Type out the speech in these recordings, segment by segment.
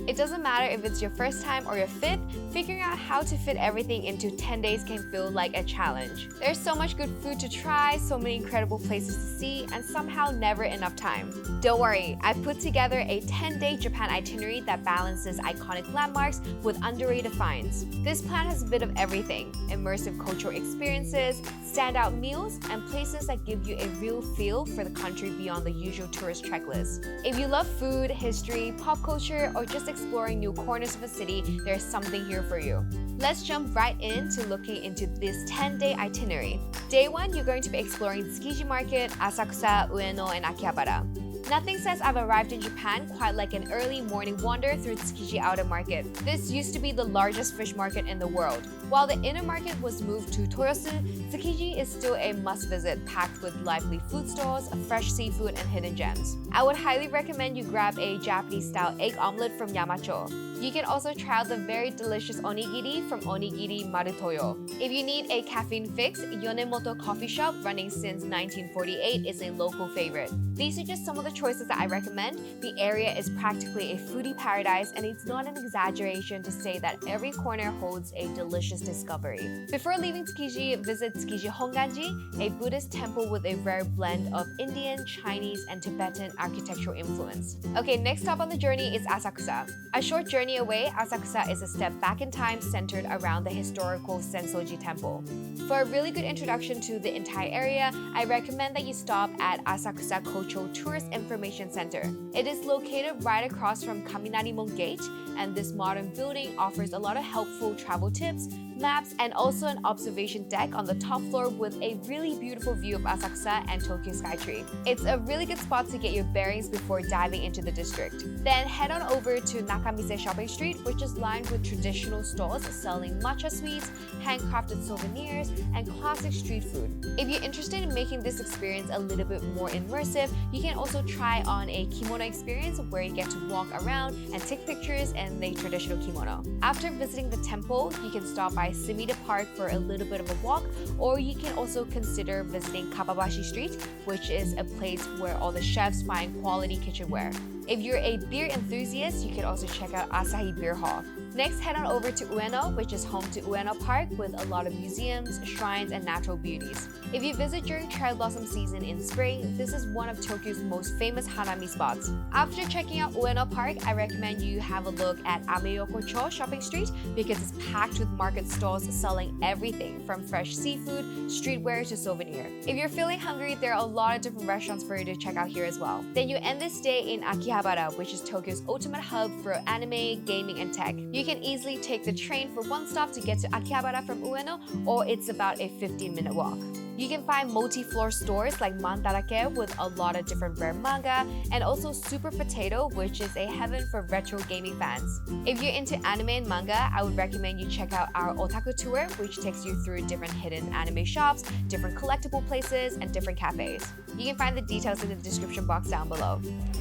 It doesn't matter if it's your first time or your fifth, figuring out how to fit everything into 10 days can feel like a challenge. There's so much good food to try, so many incredible places to see, and somehow never enough time. Don't worry, I've put together a 10-day Japan itinerary that balances iconic landmarks with underrated finds. This plan has a bit of everything: immersive cultural experiences, standout meals, and places that give you a real feel for the country beyond the usual tourist checklist. If you love food, history, pop culture, or just exploring new corners of a city, there's something here for you. Let's jump right into looking into this 10-day itinerary. Day 1, you're going to be exploring Tsukiji Market, Asakusa, Ueno, and Akihabara. Nothing says I've arrived in Japan quite like an early morning wander through Tsukiji Outer Market. This used to be the largest fish market in the world. While the inner market was moved to Toyosu, Tsukiji is still a must-visit, packed with lively food stalls, fresh seafood, and hidden gems. I would highly recommend you grab a Japanese-style egg omelette from Yamacho. You can also try out the very delicious onigiri from Onigiri Marutoyo. If you need a caffeine fix, Yonemoto Coffee Shop, running since 1948, is a local favorite. These are just some of the choices that I recommend. The area is practically a foodie paradise, and it's not an exaggeration to say that every corner holds a delicious discovery. Before leaving Tsukiji, visit Tsukiji Honganji, a Buddhist temple with a rare blend of Indian, Chinese, and Tibetan architectural influence. Okay, next stop on the journey is Asakusa. A short journey away, Asakusa is a step back in time centered around the historical Sensoji Temple. For a really good introduction to the entire area, I recommend that you stop at Asakusa Cultural Tourist Information Center. It is located right across from Kaminarimon Gate, and this modern building offers a lot of helpful travel tips, maps, and also an observation deck on the top floor with a really beautiful view of Asakusa and Tokyo Skytree. It's a really good spot to get your bearings before diving into the district. Then head on over to Nakamise Shopping Street, which is lined with traditional stalls selling matcha sweets, handcrafted souvenirs, and classic street food. If you're interested in making this experience a little bit more immersive, you can also try on a kimono experience where you get to walk around and take pictures in the traditional kimono. After visiting the temple, you can stop by Sumida Park for a little bit of a walk, or you can also consider visiting Kababashi Street, which is a place where all the chefs find quality kitchenware. If you're a beer enthusiast, you can also check out Asahi Beer Hall. Next, head on over to Ueno, which is home to Ueno Park with a lot of museums, shrines, and natural beauties. If you visit during cherry blossom season in spring, this is one of Tokyo's most famous hanami spots. After checking out Ueno Park, I recommend you have a look at Ameyokocho Shopping Street because it's packed with market stalls selling everything from fresh seafood, streetwear, to souvenir. If you're feeling hungry, there are a lot of different restaurants for you to check out here as well. Then you end this day in Akihabara, which is Tokyo's ultimate hub for anime, gaming, and tech. You can easily take the train for one stop to get to Akihabara from Ueno, or it's about a 15-minute walk. You can find multi-floor stores like Mandarake with a lot of different rare manga, and also Super Potato, which is a heaven for retro gaming fans. If you're into anime and manga, I would recommend you check out our Otaku tour, which takes you through different hidden anime shops, different collectible places, and different cafes. You can find the details in the description box down below.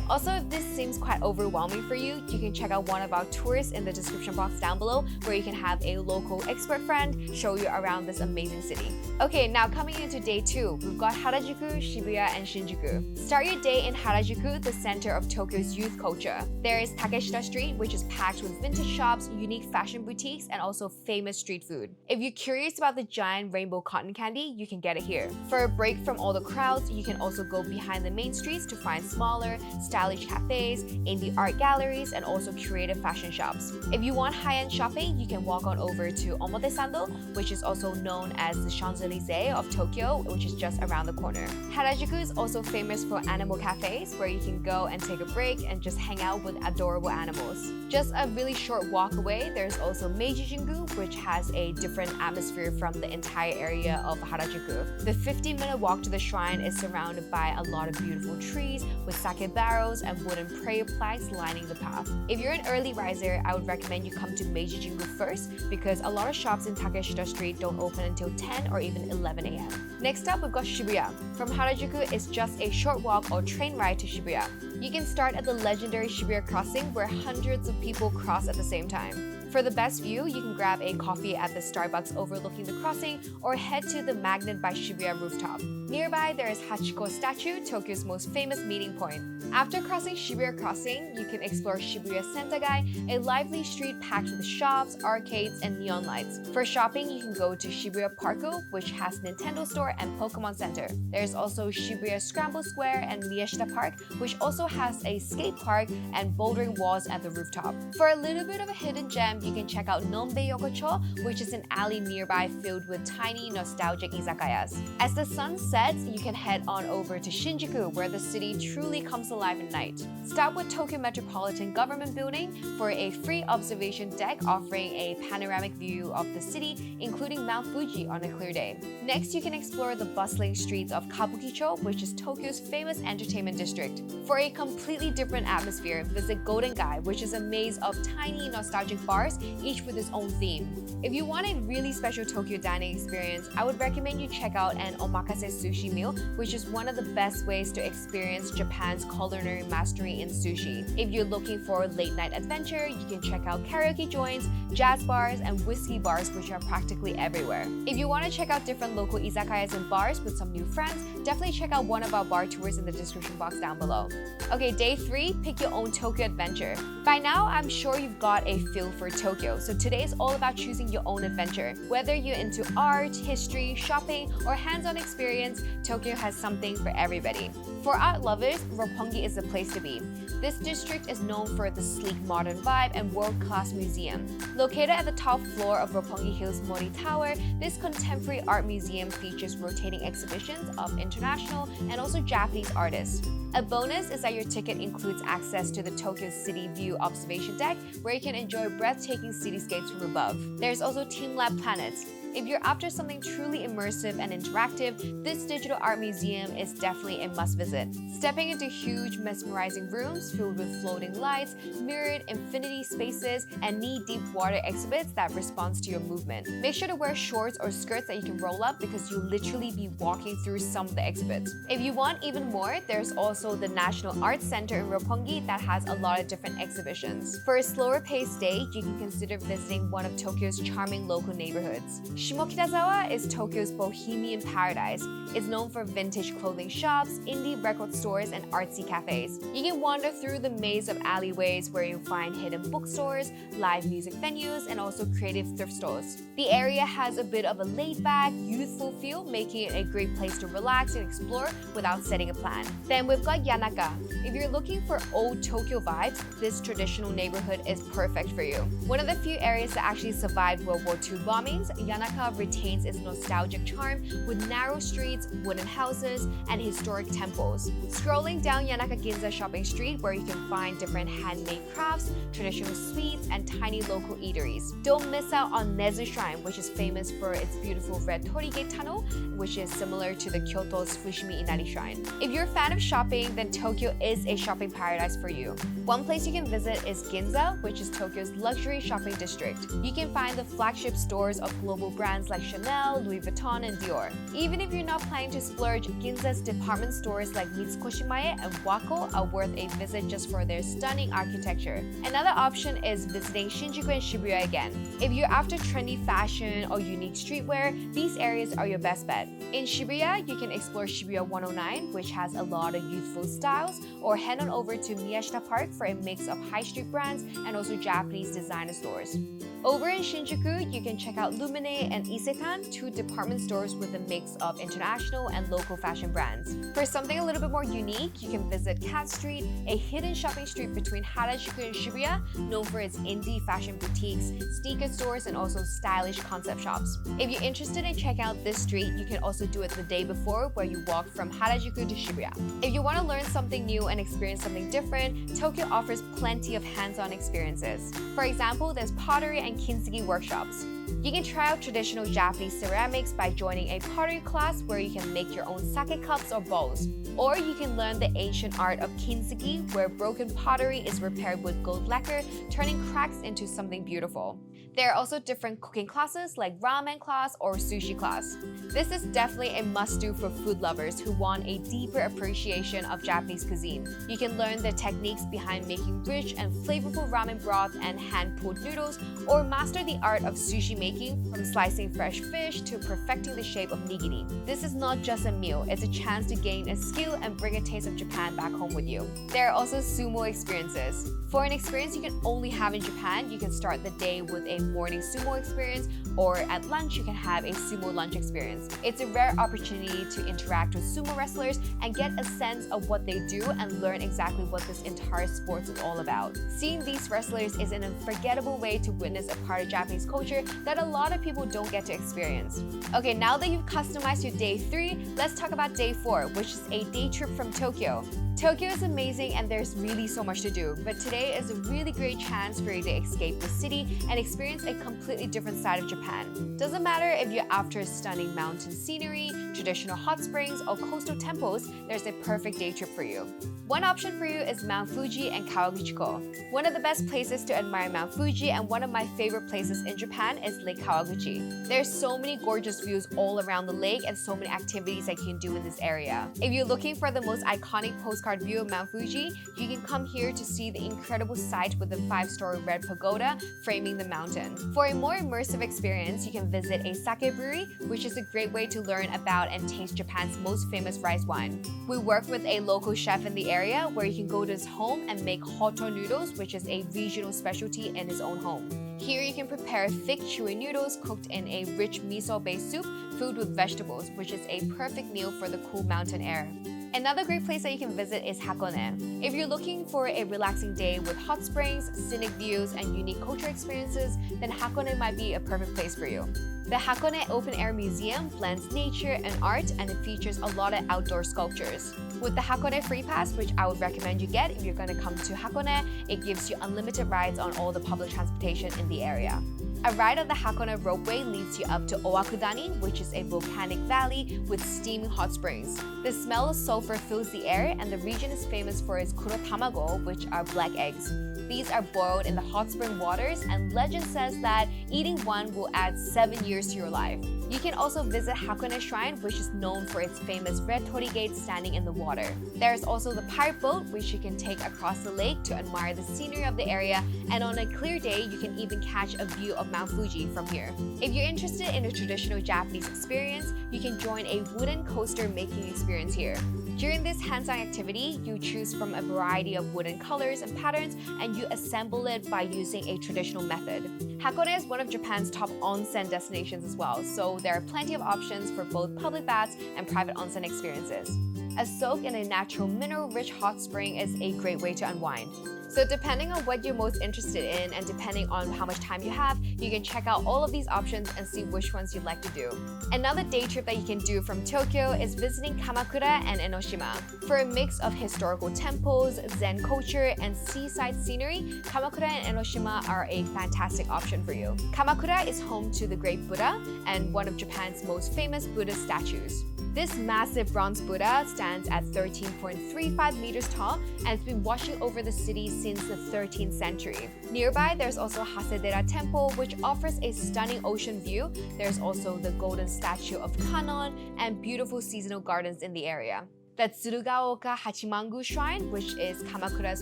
Also, if this seems quite overwhelming for you, you can check out one of our tours in the description box down below, where you can have a local expert friend show you around this amazing city. Okay, now coming into day 2, we've got Harajuku, Shibuya, and Shinjuku. Start your day in Harajuku, the center of Tokyo's youth culture. There is Takeshita Street, which is packed with vintage shops, unique fashion boutiques, and also famous street food. If you're curious about the giant rainbow cotton candy, you can get it here. For a break from all the crowds, you can also go behind the main streets to find smaller, stylish cafes, indie art galleries, and also creative fashion shops. If you want high-end shopping, you can walk on over to Omotesando, which is also known as the Champs-Elysees of Tokyo, which is just around the corner. Harajuku is also famous for animal cafes, where you can go and take a break and just hang out with adorable animals. Just a really short walk away, there's also Meiji Jingu, which has a different atmosphere from the entire area of Harajuku. The 15-minute walk to the shrine is surrounded by a lot of beautiful trees with sake barrels and wooden prayer plaques lining the path. If you're an early riser, I would recommend you come to Meiji Jingu first, because a lot of shops in Takeshita Street don't open until 10 or even 11 a.m. Next up, we've got Shibuya. From Harajuku, it's just a short walk or train ride to Shibuya. You can start at the legendary Shibuya crossing where hundreds of people cross at the same time. For the best view, you can grab a coffee at the Starbucks overlooking the crossing or head to the Magnet by Shibuya rooftop. Nearby, there is Hachiko Statue, Tokyo's most famous meeting point. After crossing Shibuya Crossing, you can explore Shibuya Sentagai, a lively street packed with shops, arcades, and neon lights. For shopping, you can go to Shibuya Parko, which has Nintendo Store and Pokemon Center. There's also Shibuya Scramble Square and Miyashita Park, which also has a skate park and bouldering walls at the rooftop. For a little bit of a hidden gem, you can check out Nonbe Yokocho, which is an alley nearby filled with tiny nostalgic izakayas. As the sun sets, you can head on over to Shinjuku, where the city truly comes alive at night. Start with Tokyo Metropolitan Government Building for a free observation deck offering a panoramic view of the city, including Mount Fuji on a clear day. Next, you can explore the bustling streets of Kabukicho, which is Tokyo's famous entertainment district. For a completely different atmosphere, visit Golden Gai, which is a maze of tiny nostalgic bars, each with its own theme. If you want a really special Tokyo dining experience, I would recommend you check out an omakase sushi meal, which is one of the best ways to experience Japan's culinary mastery in sushi. If you're looking for late night adventure, you can check out karaoke joints, jazz bars, and whiskey bars, which are practically everywhere. If you want to check out different local izakayas and bars with some new friends, definitely check out one of our bar tours in the description box down below. Okay, day 3, pick your own Tokyo adventure. By now, I'm sure you've got a feel for Tokyo, so today is all about choosing your own adventure. Whether you're into art, history, shopping, or hands-on experience, Tokyo has something for everybody. For art lovers, Roppongi is the place to be. This district is known for the sleek modern vibe and world-class museum. Located at the top floor of Roppongi Hill's Mori Tower, this contemporary art museum features rotating exhibitions of international and also Japanese artists. A bonus is that your ticket includes access to the Tokyo City View observation deck, where you can enjoy breathtaking cityscapes from above. There's also Team Lab Planets. If you're after something truly immersive and interactive, this digital art museum is definitely a must-visit. Stepping into huge, mesmerizing rooms filled with floating lights, mirrored infinity spaces, and knee-deep water exhibits that responds to your movement. Make sure to wear shorts or skirts that you can roll up because you'll literally be walking through some of the exhibits. If you want even more, there's also the National Arts Center in Roppongi that has a lot of different exhibitions. For a slower-paced day, you can consider visiting one of Tokyo's charming local neighborhoods. Shimokitazawa is Tokyo's bohemian paradise. It's known for vintage clothing shops, indie record stores, and artsy cafes. You can wander through the maze of alleyways where you'll find hidden bookstores, live music venues, and also creative thrift stores. The area has a bit of a laid-back, youthful feel, making it a great place to relax and explore without setting a plan. Then we've got Yanaka. If you're looking for old Tokyo vibes, this traditional neighborhood is perfect for you. One of the few areas that actually survived World War II bombings, Yanaka retains its nostalgic charm with narrow streets, wooden houses, and historic temples. Scrolling down Yanaka Ginza shopping street, where you can find different handmade crafts, traditional sweets, and tiny local eateries. Don't miss out on Nezu Shrine, which is famous for its beautiful red torii-gate tunnel, which is similar to the Kyoto's Fushimi Inari Shrine. If you're a fan of shopping, then Tokyo is a shopping paradise for you. One place you can visit is Ginza, which is Tokyo's luxury shopping district. You can find the flagship stores of global brands like Chanel, Louis Vuitton, and Dior. Even if you're not planning to splurge, Ginza's department stores like Mitsukoshimae and Wako are worth a visit just for their stunning architecture. Another option is visiting Shinjuku and Shibuya again. If you're after trendy fashion or unique streetwear, these areas are your best bet. In Shibuya, you can explore Shibuya 109, which has a lot of youthful styles, or head on over to Miyashita Park for a mix of high street brands and also Japanese designer stores. Over in Shinjuku, you can check out Lumine and Isekan, two department stores with a mix of international and local fashion brands. For something a little bit more unique, you can visit Cat Street, a hidden shopping street between Harajuku and Shibuya, known for its indie fashion boutiques, sneaker stores, and also stylish concept shops. If you're interested in checking out this street, you can also do it the day before, where you walk from Harajuku to Shibuya. If you want to learn something new and experience something different, Tokyo offers plenty of hands-on experiences. For example, there's pottery and kintsugi workshops. You can try out traditional Japanese ceramics by joining a pottery class where you can make your own sake cups or bowls. Or you can learn the ancient art of kintsugi, where broken pottery is repaired with gold lacquer, turning cracks into something beautiful. There are also different cooking classes like ramen class or sushi class. This is definitely a must-do for food lovers who want a deeper appreciation of Japanese cuisine. You can learn the techniques behind making rich and flavorful ramen broth and hand-pulled noodles, or master the art of sushi making, from slicing fresh fish to perfecting the shape of nigiri. This is not just a meal, it's a chance to gain a skill and bring a taste of Japan back home with you. There are also sumo experiences. For an experience you can only have in Japan, you can start the day with a morning sumo experience, or at lunch you can have a sumo lunch experience. It's a rare opportunity to interact with sumo wrestlers and get a sense of what they do and learn exactly what this entire sport is all about. Seeing these wrestlers is an unforgettable way to witness a part of Japanese culture that a lot of people don't get to experience. Okay, now that you've customized your day 3, let's talk about day 4, which is a day trip from Tokyo. Tokyo is amazing and there's really so much to do, but today is a really great chance for you to escape the city and experience a completely different side of Japan. Doesn't matter if you're after stunning mountain scenery, traditional hot springs, or coastal temples, there's a perfect day trip for you. One option for you is Mount Fuji and Kawaguchiko. One of the best places to admire Mount Fuji and one of my favorite places in Japan is Lake Kawaguchi. There's so many gorgeous views all around the lake and so many activities that you can do in this area. If you're looking for the most iconic postcard view of Mount Fuji, you can come here to see the incredible sight with the 5-story red pagoda framing the mountain. For a more immersive experience, you can visit a sake brewery, which is a great way to learn about and taste Japan's most famous rice wine. We work with a local chef in the area where you can go to his home and make hoto noodles, which is a regional specialty in his own home. Here you can prepare thick, chewy noodles cooked in a rich miso-based soup filled with vegetables, which is a perfect meal for the cool mountain air. Another great place that you can visit is Hakone. If you're looking for a relaxing day with hot springs, scenic views, and unique culture experiences, then Hakone might be a perfect place for you. The Hakone Open Air Museum blends nature and art, and it features a lot of outdoor sculptures. With the Hakone Free Pass, which I would recommend you get if you're going to come to Hakone, it gives you unlimited rides on all the public transportation in the area. A ride on the Hakone ropeway leads you up to Owakudani, which is a volcanic valley with steaming hot springs. The smell of sulfur fills the air, and the region is famous for its kuro tamago, which are black eggs. These are boiled in the hot spring waters, and legend says that eating one will add 7 years to your life. You can also visit Hakone Shrine, which is known for its famous red torii gate standing in the water. There is also the pirate boat, which you can take across the lake to admire the scenery of the area, and on a clear day, you can even catch a view of Mount Fuji from here. If you're interested in a traditional Japanese experience, you can join a wooden coaster making experience here. During this hands-on activity, you choose from a variety of wooden colors and patterns, and you assemble it by using a traditional method. Hakone is one of Japan's top onsen destinations as well, so there are plenty of options for both public baths and private onsen experiences. A soak in a natural mineral-rich hot spring is a great way to unwind. So depending on what you're most interested in and depending on how much time you have, you can check out all of these options and see which ones you'd like to do. Another day trip that you can do from Tokyo is visiting Kamakura and Enoshima. For a mix of historical temples, Zen culture, and seaside scenery, Kamakura and Enoshima are a fantastic option for you. Kamakura is home to the Great Buddha and one of Japan's most famous Buddhist statues. This massive bronze Buddha stands at 13.35 meters tall and has been watching over the city since the 13th century. Nearby, there's also Hasedera Temple, which offers a stunning ocean view. There's also the golden statue of Kannon and beautiful seasonal gardens in the area. The Tsurugaoka Hachimangu Shrine, which is Kamakura's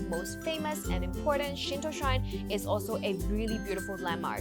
most famous and important Shinto shrine, is also a really beautiful landmark.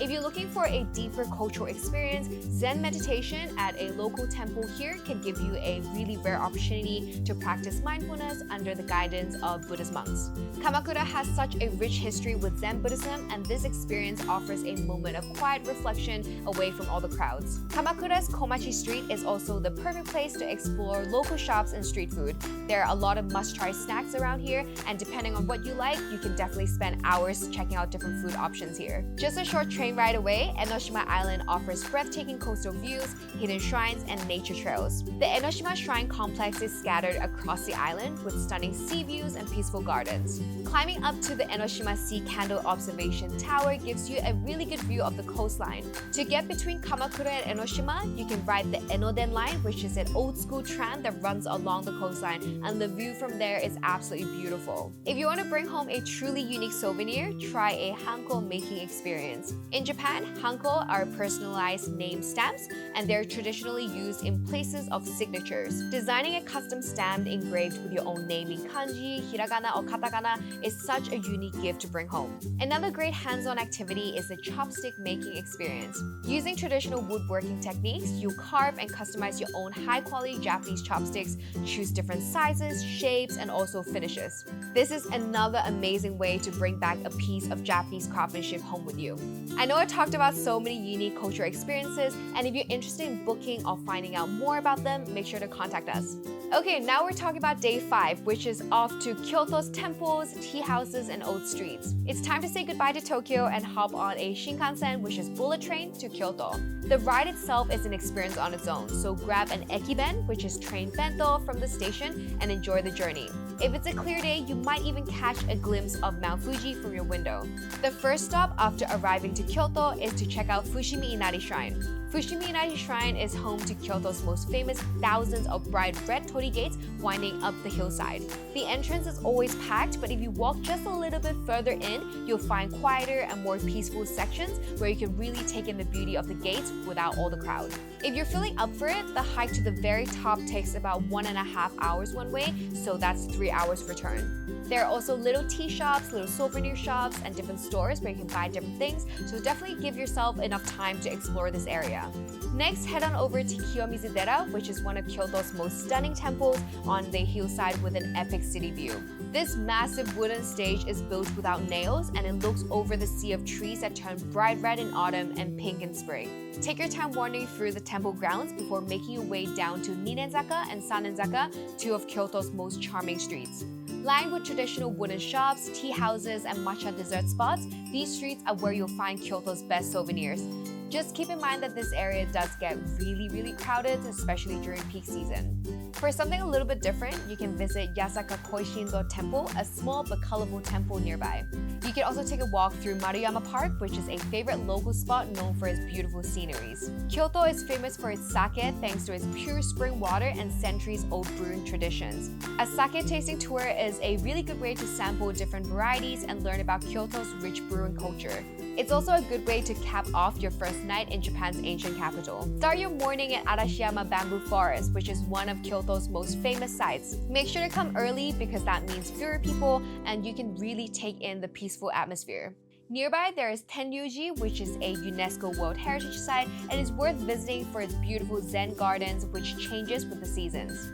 If you're looking for a deeper cultural experience, Zen meditation at a local temple here can give you a really rare opportunity to practice mindfulness under the guidance of Buddhist monks. Kamakura has such a rich history with Zen Buddhism, and this experience offers a moment of quiet reflection away from all the crowds. Kamakura's Komachi Street is also the perfect place to explore local shops and street food. There are a lot of must-try snacks around here, and depending on what you like, you can definitely spend hours checking out different food options here. Just a short train ride away, Enoshima Island offers breathtaking coastal views, hidden shrines, and nature trails. The Enoshima Shrine Complex is scattered across the island with stunning sea views and peaceful gardens. Climbing up to the Enoshima Sea Candle Observation Tower gives you a really good view of the coastline. To get between Kamakura and Enoshima, you can ride the Enoden line, which is an old-school tram that runs along along the coastline, and the view from there is absolutely beautiful. If you want to bring home a truly unique souvenir, try a hanko making experience. In Japan, hanko are personalized name stamps, and they're traditionally used in places of signatures. Designing a custom stamp engraved with your own name in kanji, hiragana, or katakana is such a unique gift to bring home. Another great hands-on activity is the chopstick making experience. Using traditional woodworking techniques, you carve and customize your own high-quality Japanese chopsticks, choose different sizes, shapes, and also finishes. This is another amazing way to bring back a piece of Japanese craftsmanship home with you. I know I talked about so many unique cultural experiences, and if you're interested in booking or finding out more about them, make sure to contact us. Okay, now we're talking about day 5, which is off to Kyoto's temples, tea houses, and old streets. It's time to say goodbye to Tokyo and hop on a Shinkansen, which is bullet train, to Kyoto. The ride itself is an experience on its own, so grab an ekiben, which is train bento, from the station and enjoy the journey. If it's a clear day, you might even catch a glimpse of Mount Fuji from your window. The first stop after arriving to Kyoto is to check out Fushimi Inari Shrine. Fushimi Inari Shrine is home to Kyoto's most famous thousands of bright red torii gates winding up the hillside. The entrance is always packed, but if you walk just a little bit further in, you'll find quieter and more peaceful sections where you can really take in the beauty of the gates without all the crowd. If you're feeling up for it, the hike to the very top takes about 1.5 hours one way, so that's 3 hours return. There are also little tea shops, little souvenir shops, and different stores where you can buy different things, so definitely give yourself enough time to explore this area. Next, head on over to Kiyomizu-dera, which is one of Kyoto's most stunning temples on the hillside with an epic city view. This massive wooden stage is built without nails, and it looks over the sea of trees that turn bright red in autumn and pink in spring. Take your time wandering through the temple grounds before making your way down to Ninenzaka and Sanenzaka, two of Kyoto's most charming streets. Lined with traditional wooden shops, tea houses, and matcha dessert spots, these streets are where you'll find Kyoto's best souvenirs. Just keep in mind that this area does get really crowded, especially during peak season. For something a little bit different, you can visit Yasaka Koishindo Temple, a small but colorful temple nearby. You can also take a walk through Maruyama Park, which is a favorite local spot known for its beautiful sceneries. Kyoto is famous for its sake thanks to its pure spring water and centuries-old brewing traditions. A sake tasting tour is a really good way to sample different varieties and learn about Kyoto's rich brewing culture. It's also a good way to cap off your first night in Japan's ancient capital. Start your morning at Arashiyama Bamboo Forest, which is one of Kyoto's most famous sites. Make sure to come early because that means fewer people and you can really take in the peaceful atmosphere. Nearby, there is Tenryuji, which is a UNESCO World Heritage Site and is worth visiting for its beautiful Zen gardens, which changes with the seasons.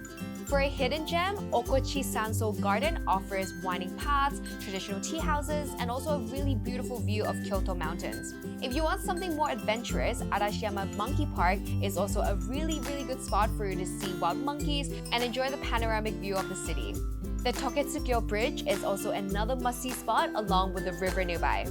For a hidden gem, Okochi Sanso Garden offers winding paths, traditional tea houses, and also a really beautiful view of Kyoto mountains. If you want something more adventurous, Arashiyama Monkey Park is also a really good spot for you to see wild monkeys and enjoy the panoramic view of the city. The Toketsukyo Bridge is also another must-see spot along with the river nearby.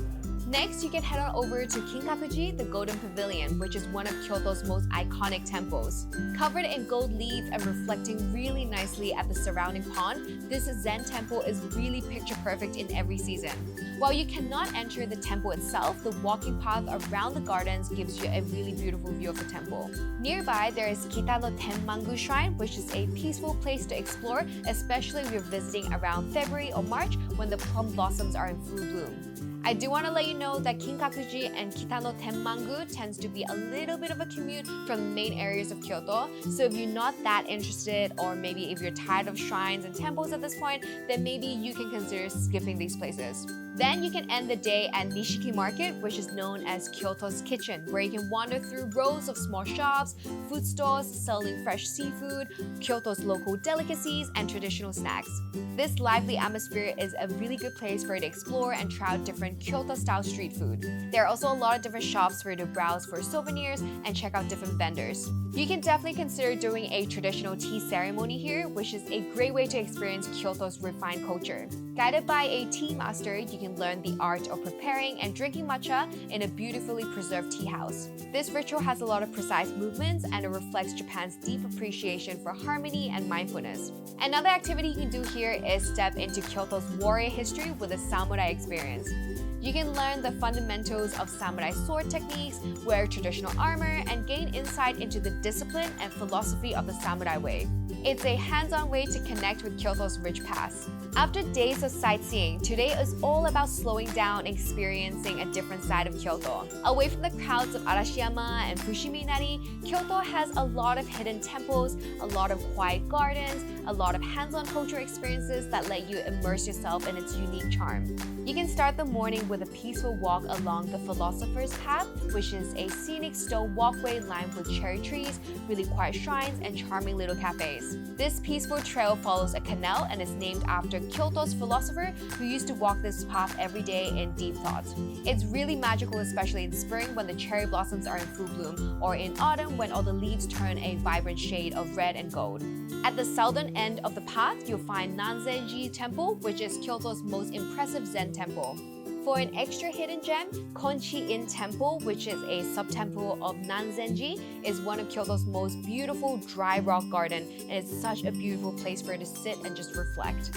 Next, you can head on over to Kinkakuji, the Golden Pavilion, which is one of Kyoto's most iconic temples. Covered in gold leaf and reflecting really nicely at the surrounding pond, this Zen temple is really picture-perfect in every season. While you cannot enter the temple itself, the walking path around the gardens gives you a really beautiful view of the temple. Nearby, there is Kitano Tenmangu Shrine, which is a peaceful place to explore, especially if you're visiting around February or March when the plum blossoms are in full bloom. I do want to let you know that Kinkakuji and Kitano Tenmangu tends to be a little bit of a commute from the main areas of Kyoto, so if you're not that interested, or maybe if you're tired of shrines and temples at this point, then maybe you can consider skipping these places. Then you can end the day at Nishiki Market, which is known as Kyoto's Kitchen, where you can wander through rows of small shops, food stalls selling fresh seafood, Kyoto's local delicacies, and traditional snacks. This lively atmosphere is a really good place for you to explore and try out different Kyoto-style street food. There are also a lot of different shops for you to browse for souvenirs and check out different vendors. You can definitely consider doing a traditional tea ceremony here, which is a great way to experience Kyoto's refined culture. Guided by a tea master, you can learn the art of preparing and drinking matcha in a beautifully preserved tea house. This ritual has a lot of precise movements and it reflects Japan's deep appreciation for harmony and mindfulness. Another activity you can do here is step into Kyoto's warrior history with a samurai experience. You can learn the fundamentals of samurai sword techniques, wear traditional armor, and gain insight into the discipline and philosophy of the samurai way. It's a hands-on way to connect with Kyoto's rich past. After days of sightseeing, today is all about slowing down and experiencing a different side of Kyoto. Away from the crowds of Arashiyama and Fushimi-inari, Kyoto has a lot of hidden temples, a lot of quiet gardens, a lot of hands-on cultural experiences that let you immerse yourself in its unique charm. You can start the morning with a peaceful walk along the Philosopher's Path, which is a scenic stone walkway lined with cherry trees, really quiet shrines, and charming little cafes. This peaceful trail follows a canal and is named after Kyoto's philosopher who used to walk this path every day in deep thought. It's really magical, especially in spring when the cherry blossoms are in full bloom, or in autumn when all the leaves turn a vibrant shade of red and gold. At the southern end of the path, you'll find Nanzenji Temple, which is Kyoto's most impressive Zen temple. For an extra hidden gem, Konchi-in Temple, which is a sub-temple of Nanzenji, is one of Kyoto's most beautiful dry rock garden, and it's such a beautiful place for you to sit and just reflect.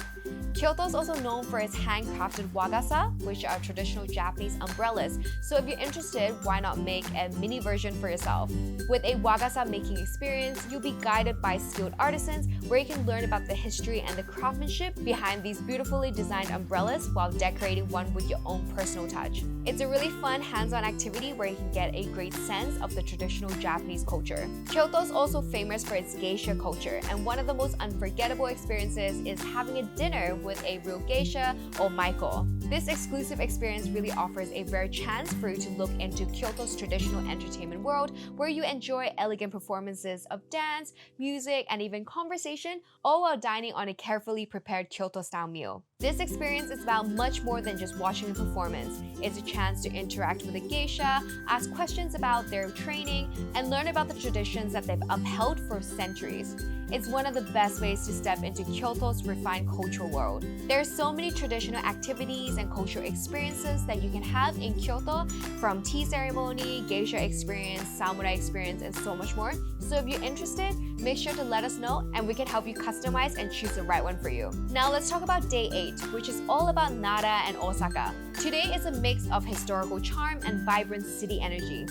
Kyoto is also known for its handcrafted wagasa, which are traditional Japanese umbrellas, so if you're interested, why not make a mini version for yourself? With a wagasa making experience, you'll be guided by skilled artisans where you can learn about the history and the craftsmanship behind these beautifully designed umbrellas while decorating one with your own personal touch. It's a really fun hands-on activity where you can get a great sense of the traditional Japanese culture. Kyoto is also famous for its geisha culture, and one of the most unforgettable experiences is having a dinner with a real geisha or maiko. This exclusive experience really offers a rare chance for you to look into Kyoto's traditional entertainment world, where you enjoy elegant performances of dance, music, and even conversation, all while dining on a carefully prepared Kyoto-style meal. This experience is about much more than just watching a performance. It's a chance to interact with a geisha, ask questions about their training, and learn about the traditions that they've upheld for centuries. It's one of the best ways to step into Kyoto's refined cultural world. There are so many traditional activities and cultural experiences that you can have in Kyoto, from tea ceremony, geisha experience, samurai experience, and so much more. So if you're interested, make sure to let us know and we can help you customize and choose the right one for you. Now let's talk about day 8, which is all about Nara and Osaka. Today is a mix of historical charm and vibrant city energy.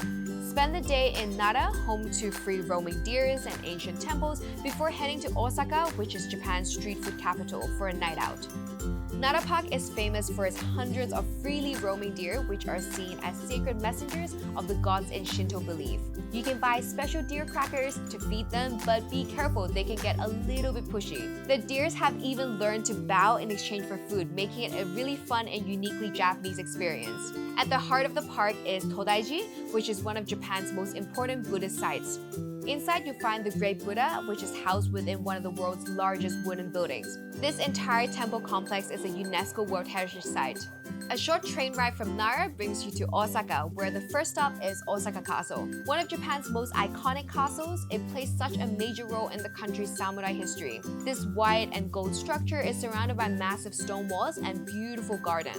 Spend the day in Nara, home to free roaming deers and ancient temples, before heading to Osaka, which is Japan's street food capital, for a night out. Nara Park is famous for its hundreds of freely roaming deer, which are seen as sacred messengers of the gods in Shinto belief. You can buy special deer crackers to feed them, but be careful, they can get a little bit pushy. The deers have even learned to bow in exchange for food, making it a really fun and uniquely Japanese experience. At the heart of the park is Todaiji, which is one of Japan's most important Buddhist sites. Inside, you'll find the Great Buddha, which is housed within one of the world's largest wooden buildings. This entire temple complex is a UNESCO World Heritage Site. A short train ride from Nara brings you to Osaka, where the first stop is Osaka Castle. One of Japan's most iconic castles, it plays such a major role in the country's samurai history. This white and gold structure is surrounded by massive stone walls and beautiful garden.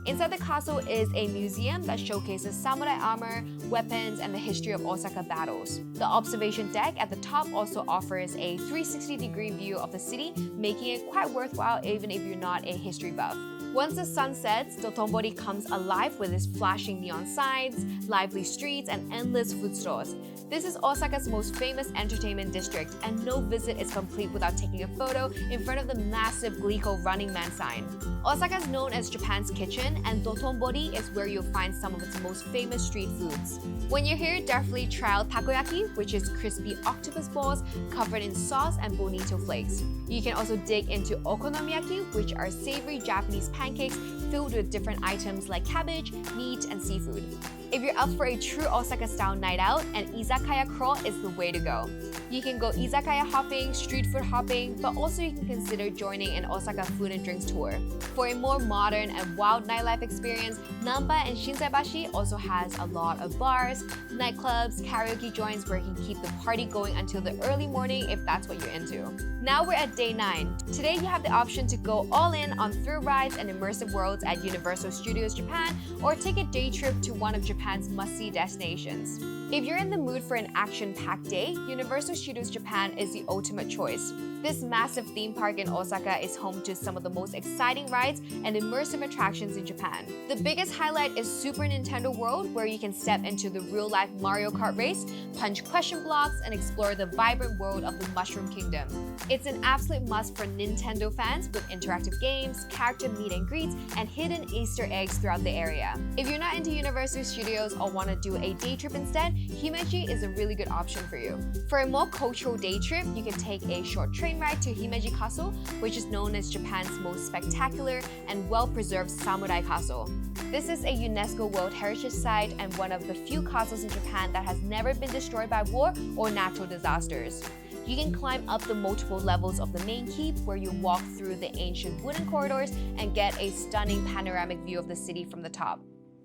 Inside the castle is a museum that showcases samurai armor, weapons, and the history of Osaka battles. The observation deck at the top also offers a 360-degree view of the city, making it quite worthwhile even if you're not a history buff. Once the sun sets, Dotonbori comes alive with its flashing neon signs, lively streets, and endless food stores. This is Osaka's most famous entertainment district, and no visit is complete without taking a photo in front of the massive Glico Running Man sign. Osaka is known as Japan's kitchen, and Dotonbori is where you'll find some of its most famous street foods. When you're here, definitely try out takoyaki, which is crispy octopus balls covered in sauce and bonito flakes. You can also dig into okonomiyaki, which are savory Japanese pancakes filled with different items like cabbage, meat, and seafood. If you're up for a true Osaka-style night out, an izakaya crawl is the way to go. You can go izakaya hopping, street food hopping, but also you can consider joining an Osaka food and drinks tour. For a more modern and wild nightlife experience, Namba and Shinsaibashi also has a lot of bars, nightclubs, karaoke joints where you can keep the party going until the early morning if that's what you're into. Now we're at day 9. Today you have the option to go all in on thrill rides and immersive worlds at Universal Studios Japan, or take a day trip to one of Japan's Japan's must-see destinations. If you're in the mood for an action-packed day, Universal Studios Japan is the ultimate choice. This massive theme park in Osaka is home to some of the most exciting rides and immersive attractions in Japan. The biggest highlight is Super Nintendo World, where you can step into the real-life Mario Kart race, punch question blocks, and explore the vibrant world of the Mushroom Kingdom. It's an absolute must for Nintendo fans with interactive games, character meet and greets, and hidden Easter eggs throughout the area. If you're not into Universal Studios or want to do a day trip instead, Himeji is a really good option for you. For a more cultural day trip, you can take a short train ride to Himeji Castle, which is known as Japan's most spectacular and well-preserved samurai castle. This is a UNESCO World Heritage Site and one of the few castles in Japan that has never been destroyed by war or natural disasters. You can climb up the multiple levels of the main keep, where you walk through the ancient wooden corridors and get a stunning panoramic view of the city from the top.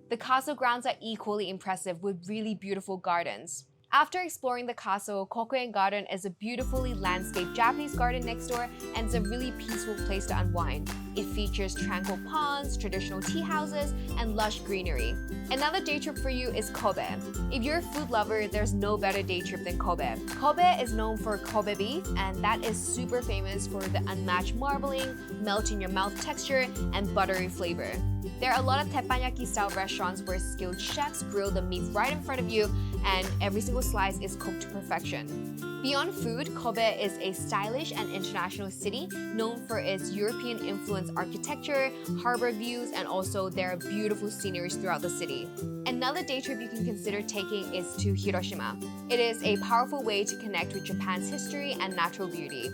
The castle grounds are equally impressive with really beautiful gardens. After exploring the castle, Kokuen Garden is a beautifully landscaped Japanese garden next door, and it's a really peaceful place to unwind. It features tranquil ponds, traditional tea houses, and lush greenery. Another day trip for you is Kobe. If you're a food lover, there's no better day trip than Kobe. Kobe is known for Kobe beef, and that is super famous for the unmatched marbling, melt-in-your-mouth texture, and buttery flavor. There are a lot of teppanyaki-style restaurants where skilled chefs grill the meat right in front of you, and every single slice is cooked to perfection. Beyond food, Kobe is a stylish and international city known for its European-influenced architecture, harbor views, and also there are beautiful sceneries throughout the city. Another day trip you can consider taking is to Hiroshima. It is a powerful way to connect with Japan's history and natural beauty.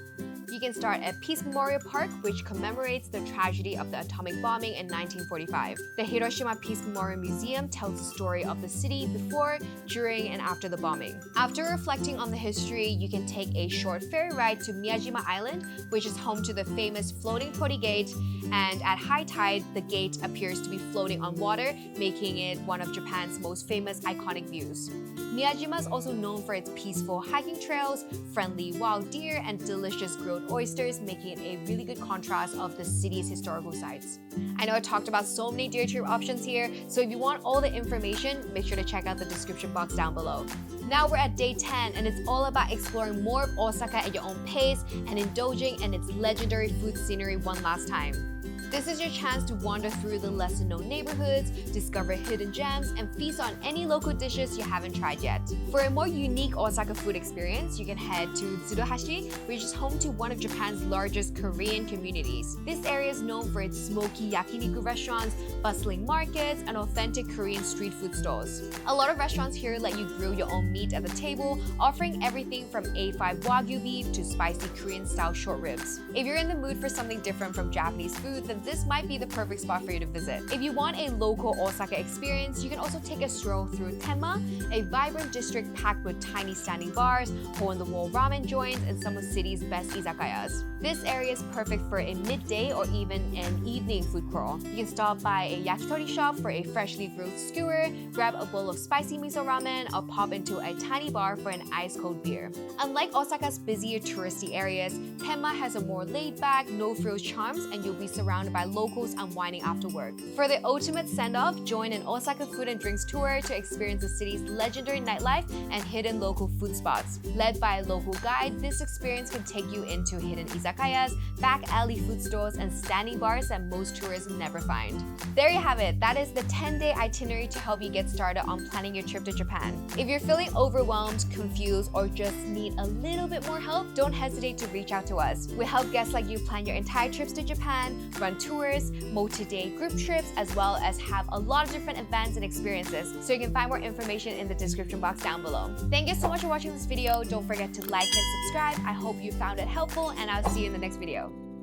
You can start at Peace Memorial Park, which commemorates the tragedy of the atomic bombing in 1945. The Hiroshima Peace Memorial Museum tells the story of the city before, during, and after the bombing. After reflecting on the history, you can take a short ferry ride to Miyajima Island, which is home to the famous floating torii gate, and at high tide, the gate appears to be floating on water, making it one of Japan's most famous iconic views. Miyajima is also known for its peaceful hiking trails, friendly wild deer, and delicious grilled oysters, making it a really good contrast of the city's historical sites. I know I talked about so many day trip options here, so if you want all the information, make sure to check out the description box down below. Now we're at day 10, and it's all about exploring more of Osaka at your own pace and indulging in its legendary food scenery one last time. This is your chance to wander through the lesser-known neighborhoods, discover hidden gems, and feast on any local dishes you haven't tried yet. For a more unique Osaka food experience, you can head to Tsuruhashi, which is home to one of Japan's largest Korean communities. This area is known for its smoky yakiniku restaurants, bustling markets, and authentic Korean street food stalls. A lot of restaurants here let you grill your own meat at the table, offering everything from A5 Wagyu beef to spicy Korean-style short ribs. If you're in the mood for something different from Japanese food, then this might be the perfect spot for you to visit. If you want a local Osaka experience, you can also take a stroll through Tenma, a vibrant district packed with tiny standing bars, hole-in-the-wall ramen joints, and some of the city's best izakayas. This area is perfect for a midday or even an evening food crawl. You can stop by a yakitori shop for a freshly grilled skewer, grab a bowl of spicy miso ramen, or pop into a tiny bar for an ice-cold beer. Unlike Osaka's busier touristy areas, Tenma has a more laid-back, no-frills charms, and you'll be surrounded by locals unwinding after work. For the ultimate send-off, join an Osaka food and drinks tour to experience the city's legendary nightlife and hidden local food spots. Led by a local guide, this experience can take you into hidden izakayas, back alley food stores, and standing bars that most tourists never find. There you have it. That is the 10-day itinerary to help you get started on planning your trip to Japan. If you're feeling overwhelmed, confused, or just need a little bit more help, don't hesitate to reach out to us. We help guests like you plan your entire trips to Japan, run tours, multi-day group trips, as well as have a lot of different events and experiences, so you can find more information in the description box down below. Thank you so much for watching this video. Don't forget to like and subscribe. I hope you found it helpful, and I'll see you in the next video.